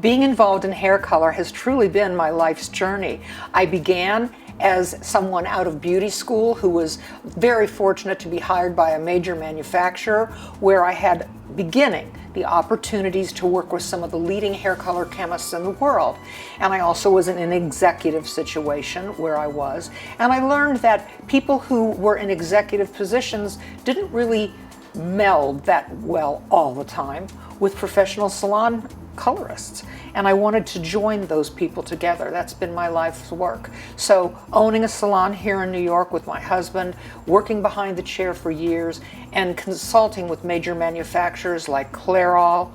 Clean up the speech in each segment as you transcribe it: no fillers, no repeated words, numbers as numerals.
Being involved in hair color has truly been my life's journey. I began as someone out of beauty school who was very fortunate to be hired by a major manufacturer, where I had the opportunities to work with some of the leading hair color chemists in the world. And I also was in an executive situation where I was, and I learned that people who were in executive positions didn't really meld that well all the time with professional salon colorists, and I wanted to join those people together. That's been my life's work. So owning a salon here in New York with my husband, working behind the chair for years, and consulting with major manufacturers like Clairol,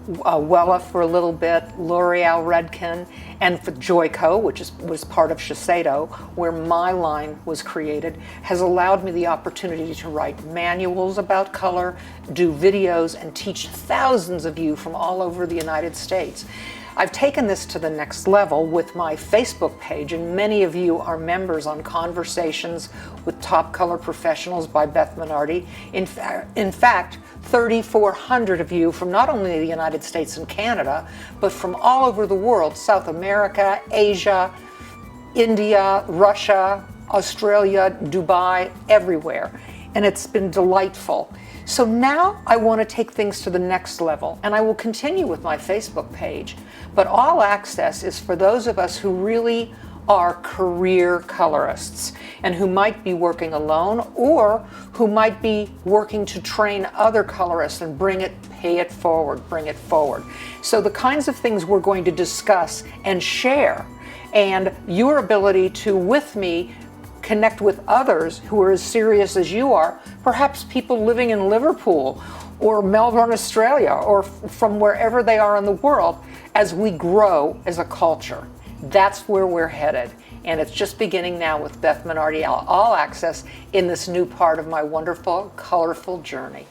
Wella for a little bit, L'Oreal Redken, and for Joico, which was part of Shiseido, where my line was created, has allowed me the opportunity to write manuals about color, do videos, and teach thousands of you from all over the United States. I've taken this to the next level with my Facebook page, and many of you are members on Conversations with Top Color Professionals by Beth Minardi. In fact, 3,400 of you from not only the United States and Canada, but from all over the world, South America, Asia, India, Russia, Australia, Dubai, everywhere. And it's been delightful. So now I want to take things to the next level, and I will continue with my Facebook page. But All Access is for those of us who really are career colorists and who might be working alone, or who might be working to train other colorists and pay it forward, bring it forward. So the kinds of things we're going to discuss and share, and your ability to, with me, connect with others who are as serious as you are, perhaps people living in Liverpool or Melbourne, Australia, or from wherever they are in the world, as we grow as a culture. That's where we're headed. And it's just beginning now with Beth Minardi All Access in this new part of my wonderful, colorful journey.